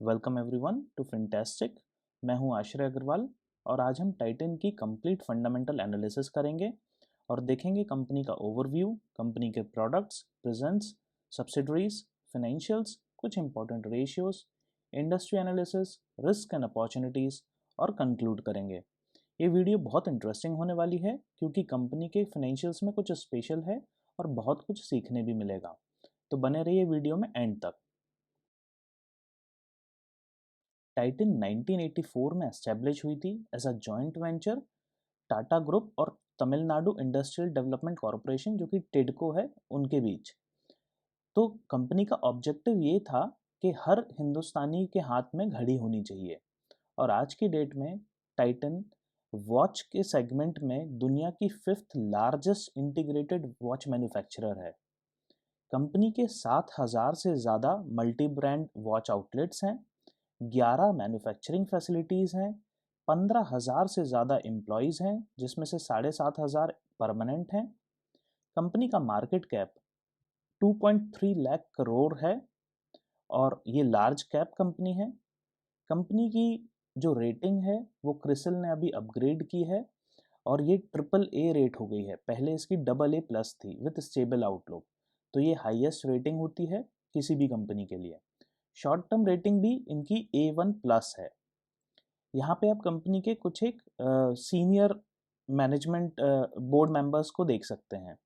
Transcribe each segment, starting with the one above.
Welcome everyone to फिनटेस्टिक। मैं हूं आश्रय अग्रवाल और आज हम टाइटन की कंप्लीट फंडामेंटल एनालिसिस करेंगे और देखेंगे कंपनी का ओवरव्यू, कंपनी के प्रोडक्ट्स, प्रेजेंट्स, सब्सिडरीज, फाइनेंशियल्स, कुछ important ratios, industry analysis, risk and opportunities और कंक्लूड करेंगे। ये वीडियो बहुत इंटरेस्टिंग होने वाली है क्योंकि कंपनी के फाइनेंशियल्स में कुछ स्पेशल है और बहुत कुछ सीखने भी मिलेगा। तो बने रहिए वीडियो में एंड तक। टाइटन 1984 में एस्टेब्लिश हुई थी as a joint venture Tata group और तमिलनाडु इंडस्ट्रियल डेवलपमेंट कॉरपोरेशन जो कि टिडको है उनके बीच। तो कंपनी का ऑब्जेक्टिव ये था कि हर हिंदुस्तानी के हाथ में घड़ी होनी चाहिए और आज की डेट में टाइटन वॉच के सेगमेंट में दुनिया की 5th largest integrated watch manufacturer है। कंपनी के 7,000 से ज़्यादा मल्टी ब्रांड वॉच आउटलेट्स हैं, 11 मैन्युफैक्चरिंग फैसिलिटीज़ हैं, 15,000 से ज़्यादा एम्प्लॉयज़ हैं जिसमें से 7,500 परमानेंट हैं। कंपनी का मार्केट कैप 2.3 लाख करोड़ है और ये लार्ज कैप कंपनी है। कंपनी की जो रेटिंग है वो क्रिसिल ने अभी अपग्रेड की है और ये AAA रेट हो गई है। पहले इसकी AA+ थी विथ स्टेबल आउटलुक। तो ये हाईएस्ट रेटिंग होती है किसी भी कंपनी के लिए। शॉर्ट टर्म रेटिंग भी इनकी A1+ है। यहाँ पे आप कंपनी के कुछ एक सीनियर मैनेजमेंट बोर्ड मेंबर्स को देख सकते हैं।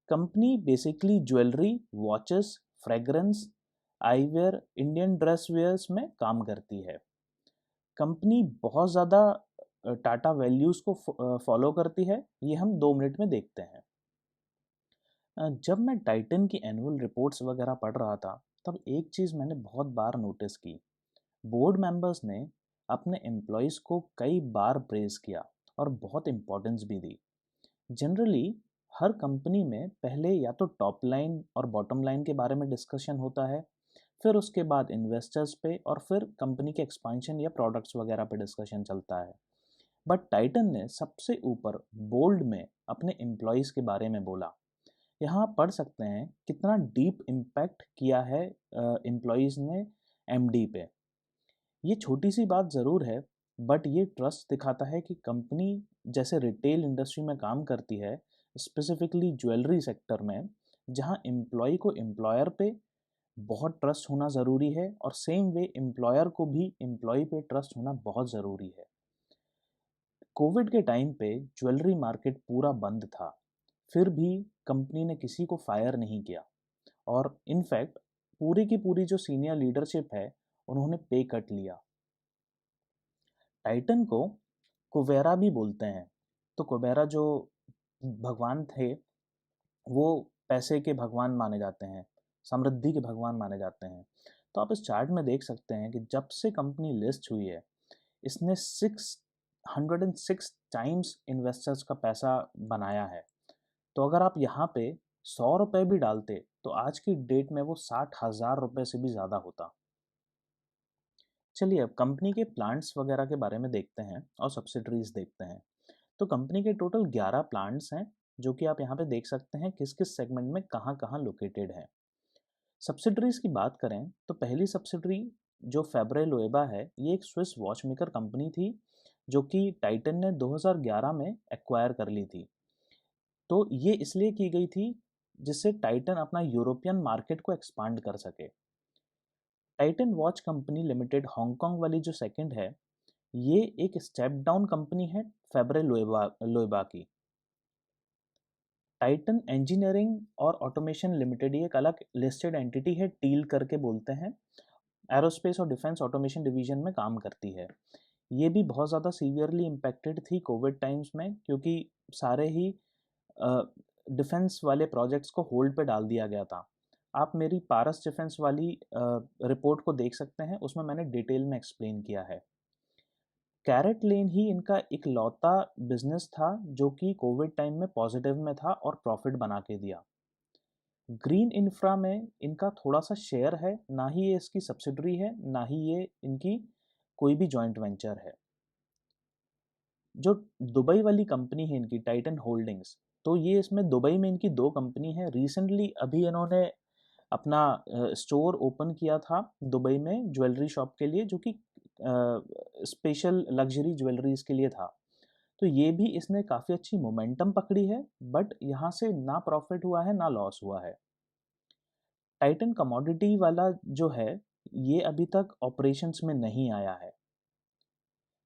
Company basically jewellery, watches, fragrance, eyewear, Indian dress wears में काम करती है। कंपनी बहुत ज़्यादा टाटा वैल्यूज़ को फॉलो करती है, ये हम 2 मिनट में देखते हैं। जब मैं टाइटन की एनुअल रिपोर्ट्स वगैरह पढ़ रहा था तब एक चीज़ मैंने बहुत बार नोटिस की। बोर्ड मेंबर्स ने अपने एम्प्लॉयज़ को कई बार प्रेज़ किया और बहुत इम्पोर्टेंस भी दी। जनरली हर कंपनी में पहले या तो टॉप लाइन और बॉटम लाइन के बारे में डिस्कशन होता है, फिर उसके बाद इन्वेस्टर्स पे और फिर कंपनी के एक्सपेंशन या प्रोडक्ट्स वगैरह पे डिस्कशन चलता है। बट टाइटन ने सबसे ऊपर बोल्ड में अपने एम्प्लॉयज़ के बारे में बोला। यहाँ आप पढ़ सकते हैं कितना डीप इम्पैक्ट किया है एम्प्लॉयज़ ने एमडी पे। ये छोटी सी बात ज़रूर है बट ये ट्रस्ट दिखाता है कि कंपनी जैसे रिटेल इंडस्ट्री में काम करती है, स्पेसिफिकली ज्वेलरी सेक्टर में, जहाँ एम्प्लॉय को एम्प्लॉयर पे बहुत ट्रस्ट होना ज़रूरी है और सेम वे एम्प्लॉयर को भी एम्प्लॉय पे ट्रस्ट होना बहुत ज़रूरी है। कोविड के टाइम पे ज्वेलरी मार्केट पूरा बंद था, फिर भी कंपनी ने किसी को फायर नहीं किया और इनफैक्ट पूरी की पूरी जो सीनियर लीडरशिप है उन्होंने पे कट लिया। टाइटन को कुबेरा भी बोलते हैं। तो कुबेरा जो भगवान थे वो पैसे के भगवान माने जाते हैं, समृद्धि के भगवान माने जाते हैं। तो आप इस चार्ट में देख सकते हैं कि जब से कंपनी लिस्ट हुई है इसने 606 टाइम्स इन्वेस्टर्स का पैसा बनाया है। तो अगर आप यहाँ पे 100 रुपये भी डालते तो आज की डेट में वो 60,000 रुपये से भी ज़्यादा होता। चलिए अब कंपनी के प्लांट्स वगैरह के बारे में देखते हैं और सब्सिडरीज देखते हैं। तो कंपनी के टोटल 11 प्लांट्स हैं जो कि आप यहाँ पे देख सकते हैं किस किस सेगमेंट में कहाँ कहाँ लोकेटेड है। सब्सिडरीज की बात करें तो पहली सब्सिडरी जो फैब्रे लोएबा है, ये एक स्विस वॉच मेकर कंपनी थी जो कि टाइटन ने 2011 में एक्वायर कर ली थी। तो ये इसलिए की गई थी जिससे टाइटन अपना यूरोपियन मार्केट को एक्सपांड कर सके। Titan watch company limited Hong Kong वाली जो सेकंड है, ये एक स्टेप डाउन कंपनी है फैब्रे लोएबा की। टाइटन इंजीनियरिंग और ऑटोमेशन लिमिटेड ये एक अलग लिस्टेड एंटिटी है, टील करके बोलते हैं। एरोस्पेस और डिफेंस ऑटोमेशन डिवीजन में काम करती है। ये भी बहुत ज़्यादा सीवियरली इम्पैक्टेड थी कोविड टाइम्स में क्योंकि सारे ही डिफेंस वाले प्रोजेक्ट्स को होल्ड पे डाल दिया गया था। आप मेरी पारस डिफेंस वाली रिपोर्ट को देख सकते हैं, उसमें मैंने डिटेल में एक्सप्लेन किया है। कैरेट लेन ही इनका एक लौता बिजनेस था जो कि कोविड टाइम में पॉजिटिव में था और प्रॉफिट बना के दिया। ग्रीन इंफ्रा में इनका थोड़ा सा शेयर है, ना ही ये इसकी सब्सिडरी है ना ही ये इनकी कोई भी जॉइंट वेंचर है। जो दुबई वाली कंपनी है इनकी टाइटन होल्डिंग्स, तो ये इसमें दुबई में इनकी 2 कंपनी है। रिसेंटली अभी इन्होंने अपना स्टोर ओपन किया था दुबई में ज्वेलरी शॉप के लिए, जो कि स्पेशल लग्जरी ज्वेलरीज के लिए था। तो ये भी इसने काफ़ी अच्छी मोमेंटम पकड़ी है, बट यहाँ से ना प्रॉफिट हुआ है ना लॉस हुआ है। टाइटन कमोडिटी वाला जो है, ये अभी तक ऑपरेशंस में नहीं आया है।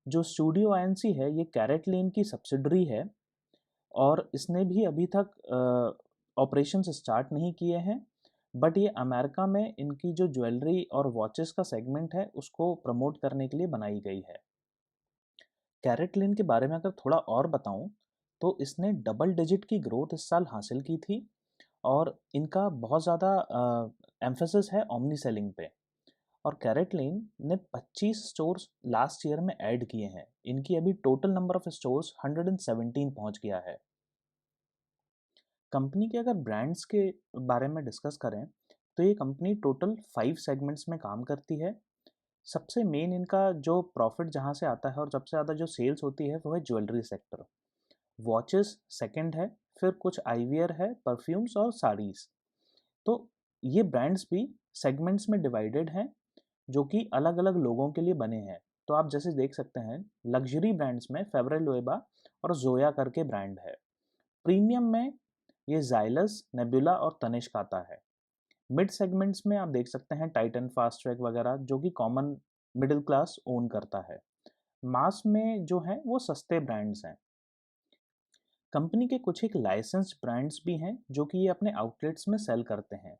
जो स्टूडियो आईएनसी है, ये कैरेट लेन की सब्सिडरी है और इसने भी अभी तक ऑपरेशंस स्टार्ट नहीं किए हैं, बट ये अमेरिका में इनकी जो ज्वेलरी और वॉचेस का सेगमेंट है उसको प्रमोट करने के लिए बनाई गई है। कैरेट लेन के बारे में अगर थोड़ा और बताऊं, तो इसने डबल डिजिट की ग्रोथ इस साल हासिल की थी और इनका बहुत ज़्यादा एम्फेसिस है ओमनी सेलिंग पे। और कैरेट लेन ने 25 स्टोर्स लास्ट ईयर में ऐड किए हैं। इनकी अभी टोटल नंबर ऑफ स्टोर्स 117 पहुंच गया है। कंपनी के अगर ब्रांड्स के बारे में डिस्कस करें, तो ये कंपनी टोटल 5 सेगमेंट्स में काम करती है। सबसे मेन इनका जो प्रॉफिट जहाँ से आता है और सबसे ज़्यादा जो सेल्स होती है वो है ज्वेलरी सेक्टर। वॉचेस सेकंड है, फिर कुछ आईवियर है, परफ्यूम्स और साड़ीज़। तो ये ब्रांड्स भी सेगमेंट्स में डिवाइडेड हैं, जो कि अलग अलग लोगों के लिए बने हैं। तो आप जैसे देख सकते हैं, लग्जरी ब्रांड्स में फेवरेल लोएबा और जोया करके ब्रांड है। प्रीमियम में ये जाइलस, नेबुला और तनिष्क आता है। मिड सेगमेंट्स में आप देख सकते हैं टाइटन, फास्ट ट्रैक वगैरह, जो कि कॉमन मिडिल क्लास ओन करता है। मास में जो है वो सस्ते ब्रांड्स हैं। कंपनी के कुछ एक लाइसेंस्ड ब्रांड्स भी हैं जो कि ये अपने आउटलेट्स में सेल करते हैं,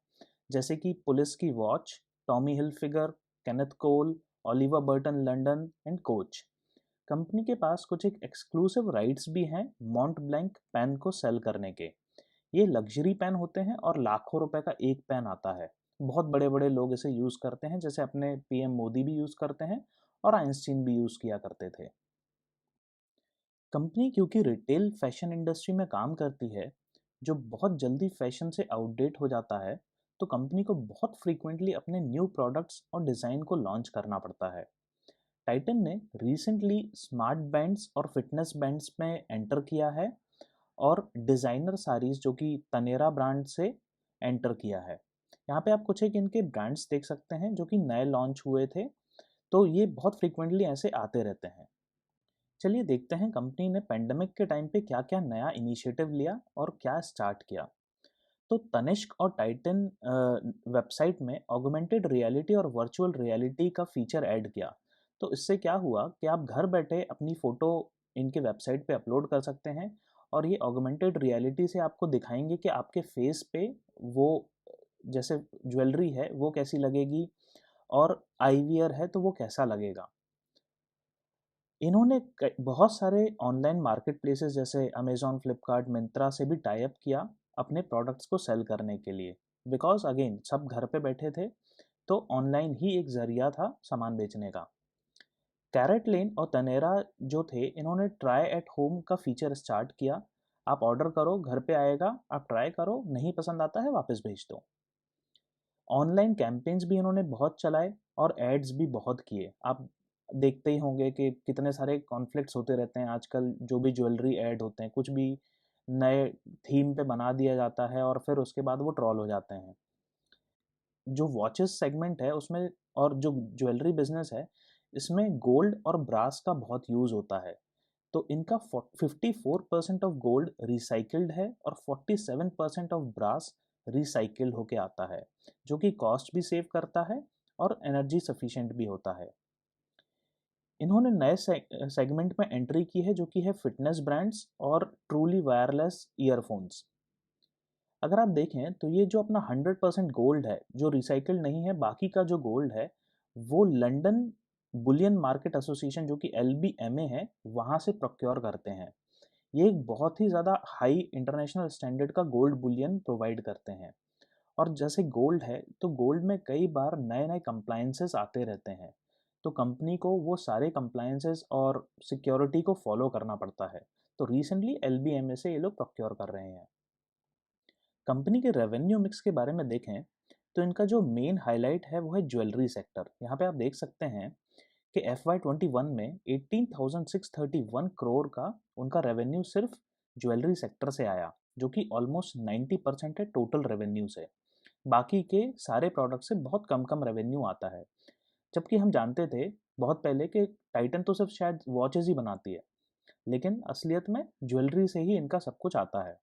जैसे कि पुलिस की watch, Tommy Hilfiger, Kenneth Cole, Oliver Burton London and coach. Company के पास कुछ एक एक्सक्लूसिव राइट्स भी हैं मॉन्ट ब्लैंक पेन को सेल करने के। ये लग्जरी पेन होते हैं और लाखों रुपए का एक पेन आता है। बहुत बड़े बड़े लोग इसे यूज़ करते हैं, जैसे अपने पीएम मोदी भी यूज़ करते हैं और आइंस्टीन भी यूज़ किया करते थे। कंपनी क्योंकि रिटेल फैशन इंडस्ट्री में काम करती है, जो बहुत जल्दी फैशन से आउटडेट हो जाता है, तो कंपनी को बहुत फ्रीक्वेंटली अपने न्यू प्रोडक्ट्स और डिज़ाइन को लॉन्च करना पड़ता है। टाइटन ने रिसेंटली स्मार्ट बैंड्स और फिटनेस बैंड्स में एंटर किया है और डिज़ाइनर साड़ीज़ जो कि तनेरा ब्रांड से एंटर किया है। यहाँ पे आप कुछ एक इनके ब्रांड्स देख सकते हैं जो कि नए लॉन्च हुए थे, तो ये बहुत फ्रीक्वेंटली ऐसे आते रहते हैं। चलिए देखते हैं कंपनी ने पेंडेमिक के टाइम पे क्या-क्या नया इनिशिएटिव लिया और क्या स्टार्ट किया। तो तनिष्क और टाइटन वेबसाइट में ऑगमेंटेड रियलिटी और वर्चुअल रियलिटी का फीचर ऐड किया। तो इससे क्या हुआ कि आप घर बैठे अपनी फ़ोटो इनके वेबसाइट पे अपलोड कर सकते हैं और ये ऑगमेंटेड रियलिटी से आपको दिखाएंगे कि आपके फेस पे वो जैसे ज्वेलरी है वो कैसी लगेगी और आईवीआर है तो वो कैसा लगेगा। इन्होंने बहुत सारे ऑनलाइन मार्केट प्लेसेस जैसे अमेजॉन, फ्लिपकार्ट, मिंत्रा से भी टाई अप किया अपने प्रोडक्ट्स को सेल करने के लिए। बिकॉज अगेन सब घर पे बैठे थे, तो ऑनलाइन ही एक जरिया था सामान बेचने का। कैरेट लेन और तनेरा जो थे, इन्होंने ट्राई एट होम का फीचर स्टार्ट किया। आप ऑर्डर करो, घर पे आएगा, आप ट्राई करो, नहीं पसंद आता है वापस भेज दो। ऑनलाइन कैंपेन्स भी इन्होंने बहुत चलाए और एड्स भी बहुत किए। आप देखते ही होंगे कि कितने सारे कॉन्फ्लिक्ट्स होते रहते हैं आजकल। जो भी ज्वेलरी ऐड होते हैं, कुछ भी नए थीम पे बना दिया जाता है और फिर उसके बाद वो ट्रोल हो जाते हैं। जो वॉचेस सेगमेंट है उसमें और जो ज्वेलरी बिजनेस है, इसमें गोल्ड और ब्रास का बहुत यूज़ होता है। तो इनका 54% ऑफ गोल्ड रिसाइकिल्ड है और 47% ऑफ ब्रास रिसाइकिल्ड होके आता है, जो कि कॉस्ट भी सेव करता है और एनर्जी सफिशिएंट भी होता है। इन्होंने नए सेगमेंट में एंट्री की है, जो कि है फिटनेस ब्रांड्स और ट्रूली वायरलेस ईयरफोन्स। अगर आप देखें तो ये जो अपना 100% गोल्ड है, जो रिसाइकिल्ड नहीं है, बाकी का जो गोल्ड है वो लंदन बुलियन मार्केट एसोसिएशन, जो कि LBMA है, वहाँ से प्रोक्योर करते हैं। ये एक बहुत ही ज़्यादा हाई इंटरनेशनल स्टैंडर्ड का गोल्ड बुलियन प्रोवाइड करते हैं। और जैसे गोल्ड है, तो गोल्ड में कई बार नए नए कंप्लायंसेस आते रहते हैं, तो कंपनी को वो सारे कंप्लायंसेस और सिक्योरिटी को फॉलो करना पड़ता है। तो रिसेंटली LBMA से ये लोग प्रोक्योर कर रहे हैं। कंपनी के रेवेन्यू मिक्स के बारे में देखें, तो इनका जो मेन हाईलाइट है वो है ज्वेलरी सेक्टर। यहाँ पे आप देख सकते हैं कि FY21 में 18,631 करोड़ का उनका रेवेन्यू सिर्फ ज्वेलरी सेक्टर से आया, जो कि ऑलमोस्ट 90% है टोटल रेवेन्यू से। बाकी के सारे प्रोडक्ट से बहुत कम कम रेवेन्यू आता है। जबकि हम जानते थे बहुत पहले कि टाइटन तो सिर्फ शायद वॉचेस ही बनाती है, लेकिन असलियत में ज्वेलरी से ही इनका सब कुछ आता है।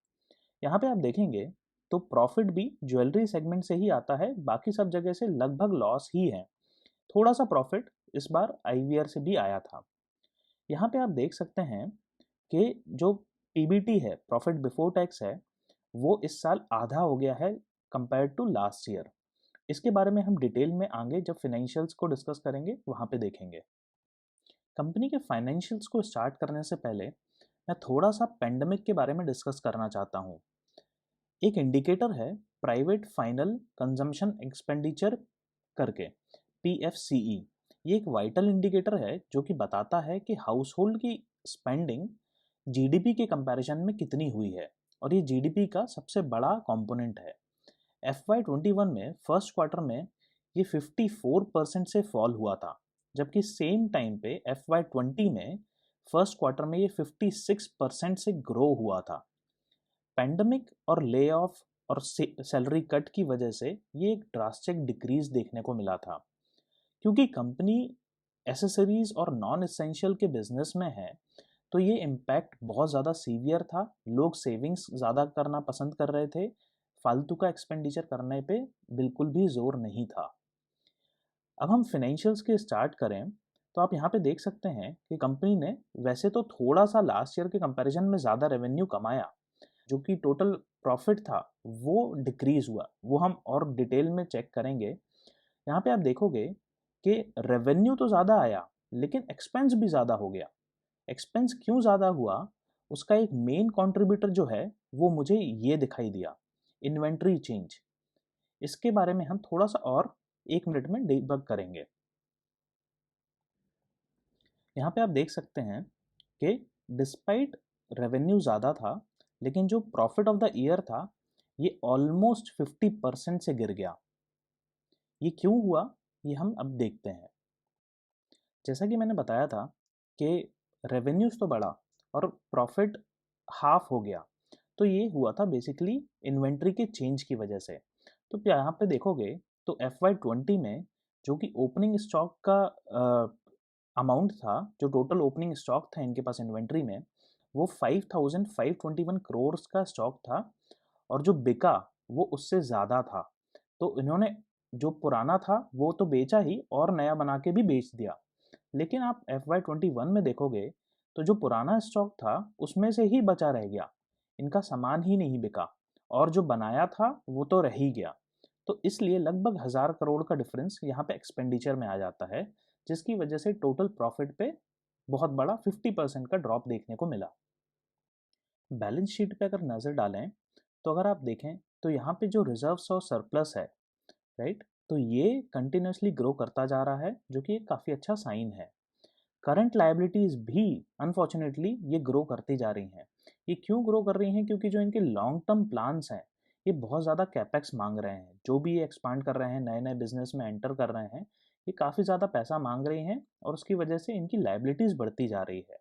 यहाँ पे आप देखेंगे तो प्रॉफिट भी ज्वेलरी सेगमेंट से ही आता है, बाकी सब जगह से लगभग लॉस ही है। थोड़ा सा प्रॉफिट इस बार आईवीआर से भी आया था। यहाँ पे आप देख सकते हैं कि जो पीबीटी है, प्रॉफिट बिफोर टैक्स है, वो इस साल आधा हो गया है कंपेयर टू लास्ट ईयर। इसके बारे में हम डिटेल में आगे जब फाइनेंशियल्स को डिस्कस करेंगे वहाँ पे देखेंगे। कंपनी के फाइनेंशियल्स को स्टार्ट करने से पहले मैं थोड़ा सा पेंडेमिक के बारे में डिस्कस करना चाहता हूँ। एक इंडिकेटर है प्राइवेट फाइनल कंजम्पशन एक्सपेंडिचर करके, PFCE। ये एक वाइटल इंडिकेटर है जो कि बताता है कि हाउस होल्ड की स्पेंडिंग जीडीपी के कंपैरिजन में कितनी हुई है, और ये जीडीपी का सबसे बड़ा कंपोनेंट है। FY21 में फर्स्ट क्वार्टर में ये 54% से फॉल हुआ था, जबकि सेम टाइम पे FY20 में फर्स्ट क्वार्टर में ये 56% से ग्रो हुआ था। पैंडमिक और ले ऑफ और सैलरी कट की वजह से ये एक ड्रास्टिक डिक्रीज देखने को मिला था। क्योंकि कंपनी एसेसरीज और नॉन एसेंशियल के बिजनेस में है, तो ये इम्पैक्ट बहुत ज़्यादा सीवियर था। लोग सेविंग्स ज़्यादा करना पसंद कर रहे थे, फालतू का एक्सपेंडिचर करने पे बिल्कुल भी जोर नहीं था। अब हम फिनेंशियल्स के स्टार्ट करें तो आप यहाँ पे देख सकते हैं कि कंपनी ने वैसे तो थोड़ा सा लास्ट ईयर के कंपैरिजन में ज़्यादा रेवेन्यू कमाया, जो कि टोटल प्रॉफिट था वो डिक्रीज हुआ, वो हम और डिटेल में चेक करेंगे। यहाँ पे आप देखोगे कि रेवेन्यू तो ज़्यादा आया लेकिन एक्सपेंस भी ज़्यादा हो गया। एक्सपेंस क्यों ज़्यादा हुआ, उसका एक मेन कंट्रीब्यूटर जो है वो मुझे ये दिखाई दिया, इन्वेंट्री चेंज। इसके बारे में हम थोड़ा सा और 1 मिनट में डिबग करेंगे। यहाँ पे आप देख सकते हैं कि डिस्पाइट रेवेन्यू ज़्यादा था, लेकिन जो प्रॉफिट ऑफ द ईयर था ये ऑलमोस्ट 50% से गिर गया। ये क्यों हुआ, ये हम अब देखते हैं। जैसा कि मैंने बताया था कि रेवेन्यूज तो बढ़ा और प्रॉफिट हाफ हो गया, तो ये हुआ था बेसिकली इन्वेंट्री के चेंज की वजह से। तो यहाँ पे देखोगे तो FY20 में जो कि ओपनिंग स्टॉक का अमाउंट था, जो टोटल ओपनिंग स्टॉक था इनके पास इन्वेंट्री में, वो 5521 करोड़ का स्टॉक था, और जो बिका वो उससे ज़्यादा था। तो इन्होंने जो पुराना था वो तो बेचा ही और नया बना के भी बेच दिया। लेकिन आप FY21 में देखोगे तो जो पुराना स्टॉक था उसमें से ही बचा रह गया, इनका सामान ही नहीं बिका, और जो बनाया था वो तो रह ही गया। तो इसलिए लगभग 1000 करोड़ का डिफरेंस यहाँ पे एक्सपेंडिचर में आ जाता है, जिसकी वजह से टोटल प्रॉफिट पे बहुत बड़ा 50% का ड्रॉप देखने को मिला। बैलेंस शीट पे अगर नज़र डालें तो अगर आप देखें तो यहाँ पे जो रिजर्व्स और सरप्लस है, राइट, तो ये कंटिन्यूसली ग्रो करता जा रहा है, जो कि एक काफ़ी अच्छा साइन है। करंट लायबिलिटीज़ भी अनफॉर्चुनेटली ये ग्रो करती जा रही हैं। ये क्यों ग्रो कर रही हैं, क्योंकि जो इनके लॉन्ग टर्म प्लान्स हैं ये बहुत ज़्यादा कैपेक्स मांग रहे हैं। जो भी ये एक्सपांड कर रहे हैं, नए नए बिजनेस में एंटर कर रहे हैं, ये काफ़ी ज़्यादा पैसा मांग रही हैं, और उसकी वजह से इनकी लायबिलिटीज़ बढ़ती जा रही है।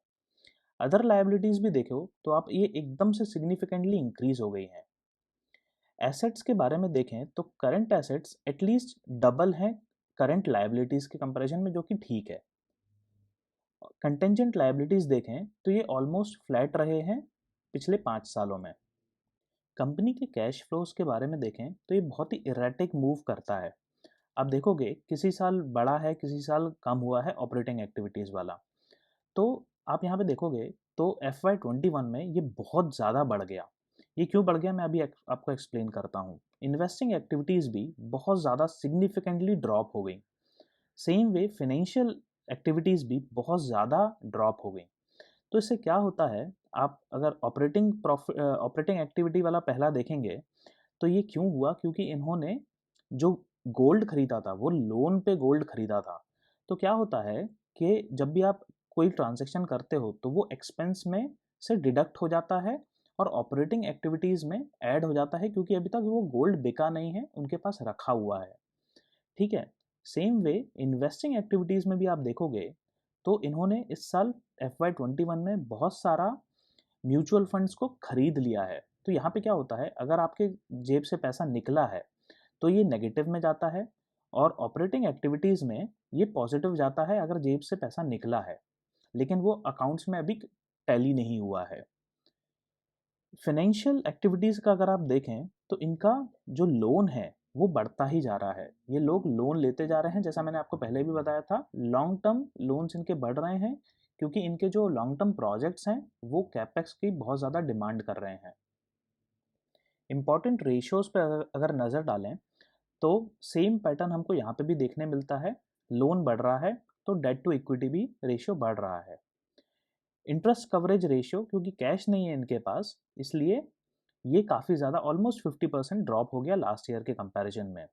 अदर लायबिलिटीज़ भी देखो तो आप ये एकदम से सिग्निफिकेंटली इंक्रीज हो गई हैं। एसेट्स के बारे में देखें तो करंट एसेट्स एटलीस्ट डबल हैं करंट लायबिलिटीज़ के कंपैरिजन में, जो कि ठीक है। कंटेंजेंट लायबिलिटीज़ देखें तो ये ऑलमोस्ट फ्लैट रहे हैं पिछले 5 सालों में। कंपनी के कैश फ्लोज के बारे में देखें तो ये बहुत ही इरेटिक मूव करता है। आप देखोगे किसी साल बड़ा है, किसी साल कम हुआ है ऑपरेटिंग एक्टिविटीज़ वाला। तो आप यहाँ पे देखोगे तो FY21 में ये बहुत ज़्यादा बढ़ गया। ये क्यों बढ़ गया मैं अभी आपको एक्सप्लेन करता हूँ। इन्वेस्टिंग एक्टिविटीज़ भी बहुत ज़्यादा सिग्निफिकेंटली ड्रॉप हो गई। सेम वे फिनेंशियल एक्टिविटीज़ भी बहुत ज़्यादा ड्रॉप हो गई। तो इससे क्या होता है, आप अगर ऑपरेटिंग एक्टिविटी वाला पहला देखेंगे तो ये क्यों हुआ, क्योंकि इन्होंने जो गोल्ड खरीदा था वो लोन पे गोल्ड खरीदा था। तो क्या होता है कि जब भी आप कोई ट्रांजैक्शन करते हो तो वो एक्सपेंस में से डिडक्ट हो जाता है और ऑपरेटिंग एक्टिविटीज़ में ऐड हो जाता है, क्योंकि अभी तक वो गोल्ड बिका नहीं है, उनके पास रखा हुआ है। ठीक है। सेम वे इन्वेस्टिंग एक्टिविटीज़ में भी आप देखोगे तो इन्होंने इस साल FY21 में बहुत सारा म्यूचुअल फंड्स को खरीद लिया है। तो यहाँ पे क्या होता है, अगर आपके जेब से पैसा निकला है तो ये नेगेटिव में जाता है, और ऑपरेटिंग एक्टिविटीज़ में ये पॉजिटिव जाता है अगर जेब से पैसा निकला है, लेकिन वो अकाउंट्स में अभी टैली नहीं हुआ है। फाइनेंशियल एक्टिविटीज़ का अगर आप देखें तो इनका जो लोन है वो बढ़ता ही जा रहा है। ये लोग लोन लेते जा रहे हैं, जैसा मैंने आपको पहले भी बताया था, लॉन्ग टर्म लोन्स इनके बढ़ रहे हैं क्योंकि इनके जो लॉन्ग टर्म प्रोजेक्ट्स हैं वो कैपेक्स की बहुत ज़्यादा डिमांड कर रहे हैं। इंपॉर्टेंट रेशियोज पे अगर नज़र डालें तो सेम पैटर्न हमको यहाँ पे भी देखने मिलता है। लोन बढ़ रहा है तो डेट टू इक्विटी भी रेशियो बढ़ रहा है। इंटरेस्ट कवरेज रेशियो, क्योंकि कैश नहीं है इनके पास, इसलिए ये काफ़ी ज़्यादा ऑलमोस्ट 50% ड्रॉप हो गया लास्ट ईयर के कंपैरिजन में।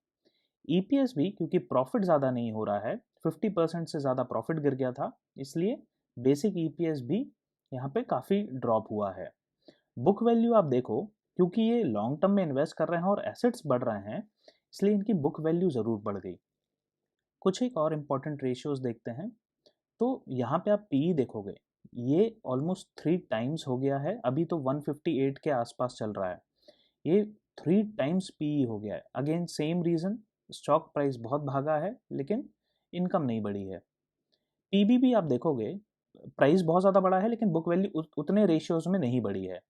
ईपीएस भी, क्योंकि प्रॉफिट ज़्यादा नहीं हो रहा है, 50% से ज़्यादा प्रॉफिट गिर गया था, इसलिए बेसिक ईपीएस भी यहाँ पे काफ़ी ड्रॉप हुआ है। बुक वैल्यू आप देखो, क्योंकि ये लॉन्ग टर्म में इन्वेस्ट कर रहे हैं और एसेट्स बढ़ रहे हैं, इसलिए इनकी बुक वैल्यू ज़रूर बढ़ गई। कुछ एक और इम्पॉर्टेंट रेशियोज देखते हैं, तो यहाँ पे आप पीई देखोगे, ये ऑलमोस्ट 3 टाइम्स हो गया है, अभी तो 158 के आसपास चल रहा है। ये 3 टाइम्स पीई हो गया है। Again same reason, stock price बहुत भागा है लेकिन इनकम नहीं बढ़ी है। पीबी भी आप देखोगे, प्राइस बहुत ज़्यादा बढ़ा है लेकिन बुक वैल्यू उतने रेशियोज में नहीं बढ़ी है।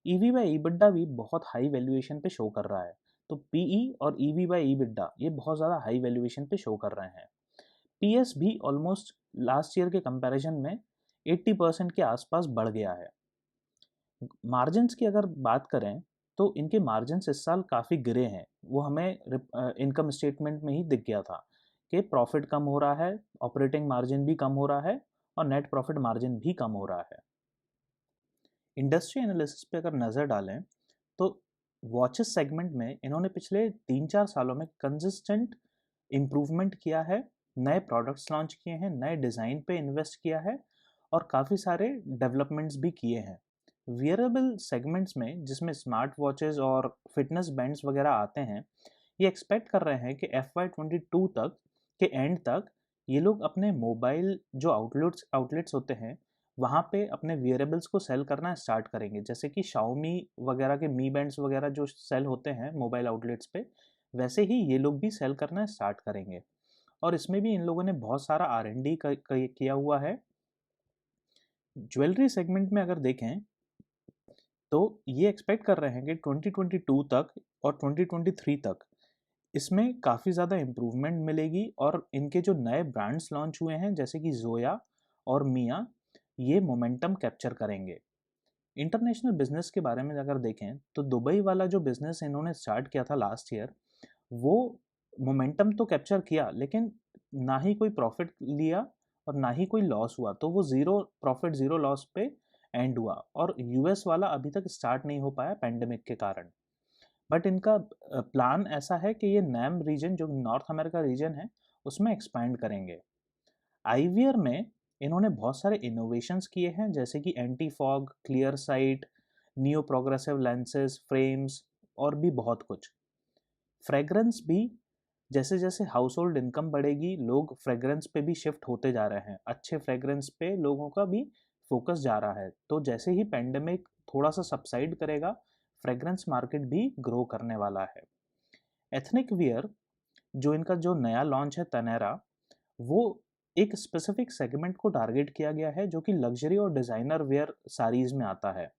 ईवी बाई ईबिड्डा भी बहुत हाई वैल्यूएशन पे शो कर रहा है, तो पीई और ईवी बाई ईबिड्डा ये बहुत ज़्यादा हाई वैल्यूएशन पे शो कर रहे हैं। पीएस भी ऑलमोस्ट लास्ट ईयर के कंपैरिजन में 80% के आसपास बढ़ गया है। मार्जिन्स की अगर बात करें तो इनके मार्जिन्स इस साल काफ़ी गिरे हैं। वो हमें इनकम स्टेटमेंट में ही दिख गया था कि प्रॉफिट कम हो रहा है, ऑपरेटिंग मार्जिन भी कम हो रहा है और नेट प्रॉफिट मार्जिन भी कम हो रहा है। इंडस्ट्री एनालिसिस पे अगर नज़र डालें तो वॉचेस सेगमेंट में इन्होंने पिछले 3-4 सालों में कंसिस्टेंट इम्प्रूवमेंट किया है, नए प्रोडक्ट्स लॉन्च किए हैं, नए डिज़ाइन पे इन्वेस्ट किया है और काफ़ी सारे डेवलपमेंट्स भी किए हैं। वियरेबल सेगमेंट्स में, जिसमें स्मार्ट वॉचेस और फिटनेस बैंड्स वगैरह आते हैं, ये एक्सपेक्ट कर रहे हैं कि FY22 तक के एंड तक ये लोग अपने मोबाइल जो आउटलेट्स होते हैं वहाँ पे अपने वियरेबल्स को सेल करना स्टार्ट करेंगे, जैसे कि शाओमी वगैरह के मी बैंड्स वगैरह जो सेल होते हैं मोबाइल आउटलेट्स पे, वैसे ही ये लोग भी सेल करना स्टार्ट करेंगे। और इसमें भी इन लोगों ने बहुत सारा R&D किया हुआ है। ज्वेलरी सेगमेंट में अगर देखें तो ये एक्सपेक्ट कर रहे हैं कि 2022 तक और 2023 तक इसमें काफ़ी ज़्यादा इम्प्रूवमेंट मिलेगी और इनके जो नए ब्रांड्स लॉन्च हुए हैं जैसे कि जोया और मिया, ये मोमेंटम कैप्चर करेंगे। इंटरनेशनल बिजनेस के बारे में अगर देखें तो दुबई वाला जो बिजनेस इन्होंने स्टार्ट किया था लास्ट ईयर, वो मोमेंटम तो कैप्चर किया लेकिन ना ही कोई प्रॉफिट लिया और ना ही कोई लॉस हुआ, तो वो ज़ीरो प्रॉफिट ज़ीरो लॉस पे एंड हुआ। और यूएस वाला अभी तक स्टार्ट नहीं हो पाया पेंडेमिक के कारण, बट इनका प्लान ऐसा है कि ये नैम रीजन जो नॉर्थ अमेरिका रीजन है उसमें एक्सपैंड करेंगे। आईवीआर में इन्होंने बहुत सारे इनोवेशंस किए हैं जैसे कि anti fog, clear site, neo progressive lenses, frames और भी बहुत कुछ। फ्रेग्रेंस भी, जैसे जैसे हाउस होल्ड इनकम बढ़ेगी लोग फ्रेग्रेंस पे भी शिफ्ट होते जा रहे हैं, अच्छे फ्रेग्रेंस पे लोगों का भी फोकस जा रहा है। तो जैसे ही पेंडेमिक थोड़ा सा सबसाइड करेगा, फ्रेग्रेंस मार्केट भी ग्रो करने वाला है। एथनिक वियर जो इनका जो नया लॉन्च है तनेरा, वो एक स्पेसिफिक सेगमेंट को टारगेट किया गया है जो कि लग्जरी और डिज़ाइनर वेयर साड़ीज में आता है।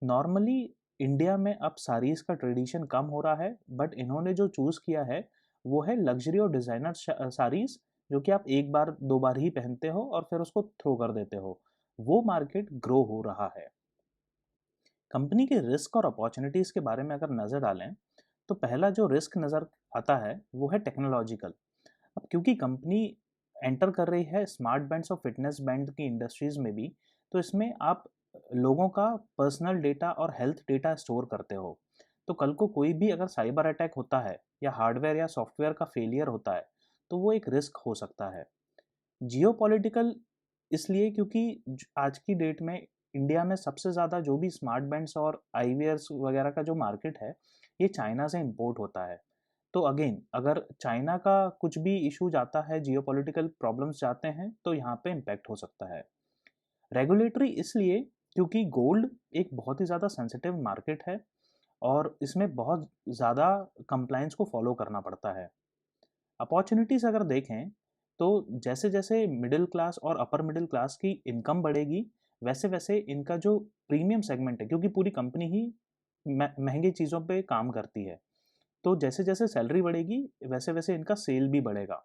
नॉर्मली इंडिया में अब साड़ीज का ट्रेडिशन कम हो रहा है, बट इन्होंने जो चूज़ किया है वो है लग्जरी और डिज़ाइनर साड़ीज, जो कि आप एक बार दो बार ही पहनते हो और फिर उसको थ्रो कर देते हो। वो मार्केट ग्रो हो रहा है। कंपनी के रिस्क और अपॉर्चुनिटीज़ के बारे में अगर नज़र डालें तो पहला जो रिस्क नज़र आता है वो है टेक्नोलॉजिकल। अब क्योंकि कंपनी एंटर कर रही है स्मार्ट बैंड्स और फिटनेस बैंड की इंडस्ट्रीज में भी, तो इसमें आप लोगों का पर्सनल डेटा और हेल्थ डेटा स्टोर करते हो। तो कल को कोई भी अगर साइबर अटैक होता है या हार्डवेयर या सॉफ्टवेयर का फेलियर होता है तो वो एक रिस्क हो सकता है। जियोपॉलिटिकल इसलिए क्योंकि आज की डेट में इंडिया में सबसे ज़्यादा जो भी स्मार्ट बैंड्स और आईवीआर्स वगैरह का जो मार्केट है ये चाइना से इंपोर्ट होता है। तो अगेन अगर चाइना का कुछ भी इशू जाता है, जियोपॉलिटिकल प्रॉब्लम्स जाते हैं, तो यहाँ पे इम्पैक्ट हो सकता है। रेगुलेटरी इसलिए क्योंकि गोल्ड एक बहुत ही ज़्यादा सेंसिटिव मार्केट है और इसमें बहुत ज़्यादा कंप्लायंस को फॉलो करना पड़ता है। अपॉर्चुनिटीज़ अगर देखें तो जैसे जैसे मिडिल क्लास और अपर मिडिल क्लास की इनकम बढ़ेगी, वैसे वैसे इनका जो प्रीमियम सेगमेंट है, क्योंकि पूरी कंपनी ही महंगी चीज़ों पे काम करती है, तो जैसे जैसे सैलरी बढ़ेगी वैसे वैसे इनका सेल भी बढ़ेगा।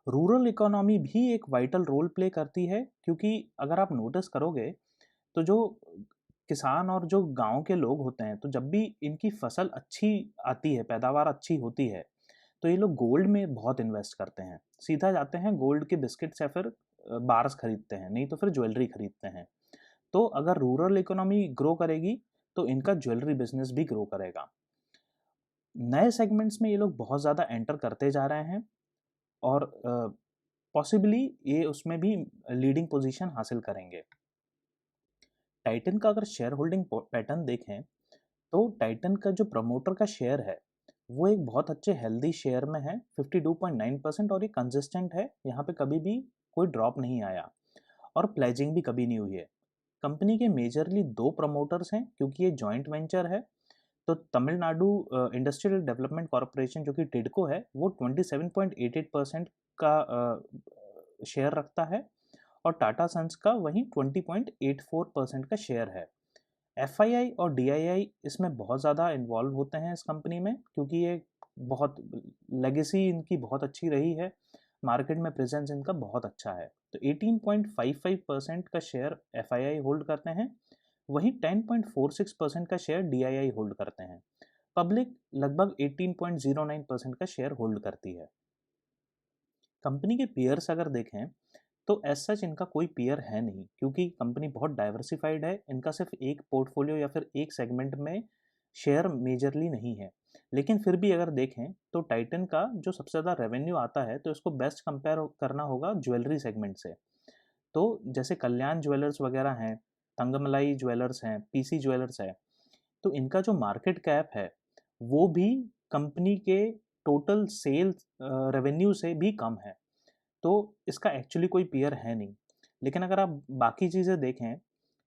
रूरल इकोनॉमी भी एक वाइटल रोल प्ले करती है, क्योंकि अगर आप नोटिस करोगे तो जो किसान और जो गांव के लोग होते हैं, तो जब भी इनकी फसल अच्छी आती है, पैदावार अच्छी होती है, तो ये लोग गोल्ड में बहुत इन्वेस्ट करते हैं। सीधा जाते हैं गोल्ड के बिस्किट्स या फिर बार्स खरीदते हैं, नहीं तो फिर ज्वेलरी खरीदते हैं। तो अगर रूरल इकोनॉमी ग्रो करेगी तो इनका ज्वेलरी बिजनेस भी ग्रो करेगा। नए सेगमेंट्स में ये लोग बहुत ज़्यादा एंटर करते जा रहे हैं और पॉसिबली ये उसमें भी लीडिंग पोजीशन हासिल करेंगे। टाइटन का अगर शेयर होल्डिंग पैटर्न देखें तो टाइटन का जो प्रमोटर का शेयर है वो एक बहुत अच्छे हेल्दी शेयर में है, 52.9%, और ये कंसिस्टेंट है, यहाँ पे कभी भी कोई ड्रॉप नहीं आया और प्लेजिंग भी कभी नहीं हुई है। कंपनी के मेजरली दो प्रमोटर्स हैं, क्योंकि ये जॉइंट वेंचर है। तो तमिलनाडु इंडस्ट्रियल डेवलपमेंट कॉरपोरेशन जो कि टिडको है, वो 27.88% का शेयर रखता है और टाटा सन्स का वही 20.84% का शेयर है। एफआईआई और डीआईआई इसमें बहुत ज़्यादा इन्वॉल्व होते हैं इस कंपनी में, क्योंकि ये बहुत लेगेसी इनकी बहुत अच्छी रही है, मार्केट में प्रेजेंस इनका बहुत अच्छा है। तो 18.55% का शेयर एफआईआई होल्ड करते हैं, वहीं 10.46% का शेयर डीआईआई होल्ड करते हैं। पब्लिक लगभग 18.09% का शेयर होल्ड करती है। कंपनी के पीयर्स अगर देखें तो एज सच इनका कोई पीयर है नहीं, क्योंकि कंपनी बहुत डाइवर्सिफाइड है, इनका सिर्फ एक पोर्टफोलियो या फिर एक सेगमेंट में शेयर मेजरली नहीं है। लेकिन फिर भी अगर देखें तो टाइटन का जो सबसे ज़्यादा रेवेन्यू आता है, तो इसको बेस्ट कंपेयर करना होगा ज्वेलरी सेगमेंट से। तो जैसे कल्याण ज्वेलर्स वगैरह हैं, तंगमलाई ज्वेलर्स हैं, पीसी ज्वेलर्स है, तो इनका जो मार्केट कैप है वो भी कंपनी के टोटल सेल्स रेवेन्यू से भी कम है। तो इसका एक्चुअली कोई पीयर है नहीं। लेकिन अगर आप बाकी चीज़ें देखें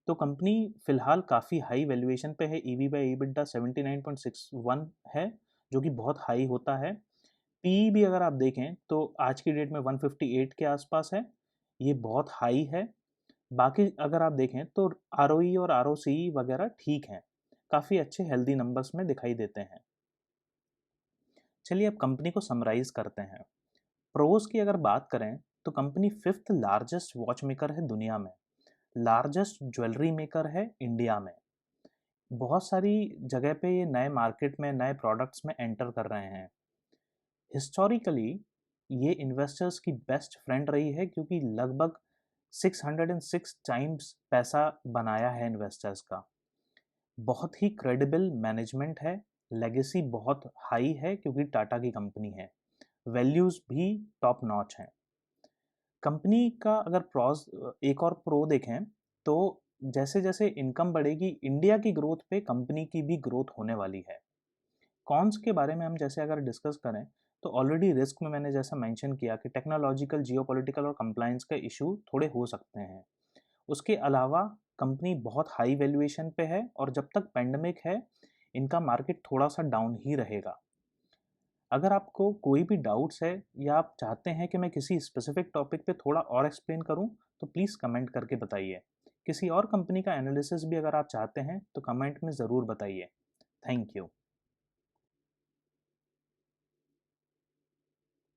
तो कंपनी फिलहाल काफ़ी हाई वैल्यूएशन पे है, ईवी बाई EBITDA 79.61 है, जो कि बहुत हाई होता है। पी भी अगर आप देखें तो आज की डेट में 158 के आसपास है, ये बहुत हाई है। बाकी अगर आप देखें तो आरओई और आरओसीई वगैरह ठीक हैं, काफ़ी अच्छे हेल्दी नंबर्स में दिखाई देते हैं। चलिए अब कंपनी को समराइज करते हैं। प्रोज की अगर बात करें तो company fifth largest watch maker है दुनिया में, लार्जेस्ट ज्वेलरी मेकर है इंडिया में। बहुत सारी जगह पे ये नए मार्केट में नए प्रोडक्ट्स में एंटर कर रहे हैं। हिस्टोरिकली ये इन्वेस्टर्स की बेस्ट फ्रेंड रही है, क्योंकि लगभग 606 टाइम्स पैसा बनाया है इन्वेस्टर्स का। बहुत ही क्रेडिबल मैनेजमेंट है, लेगेसी बहुत हाई है क्योंकि टाटा की कंपनी है, वैल्यूज़ भी टॉप नॉच हैं। कंपनी का अगर प्रोज एक और प्रो देखें तो जैसे जैसे इनकम बढ़ेगी, इंडिया की ग्रोथ पे कंपनी की भी ग्रोथ होने वाली है। कॉन्स के बारे में हम जैसे अगर डिस्कस करें तो ऑलरेडी रिस्क में मैंने जैसा मेंशन किया कि टेक्नोलॉजिकल, जियोपॉलिटिकल और कंप्लायंस का इशू थोड़े हो सकते हैं। उसके अलावा कंपनी बहुत हाई वैल्यूएशन पे है और जब तक पेंडेमिक है इनका मार्केट थोड़ा सा डाउन ही रहेगा। अगर आपको कोई भी डाउट्स है या आप चाहते हैं कि मैं किसी स्पेसिफिक टॉपिक पे थोड़ा और एक्सप्लेन करूं, तो प्लीज़ कमेंट करके बताइए। किसी और कंपनी का एनालिसिस भी अगर आप चाहते हैं तो कमेंट में ज़रूर बताइए। Thank you.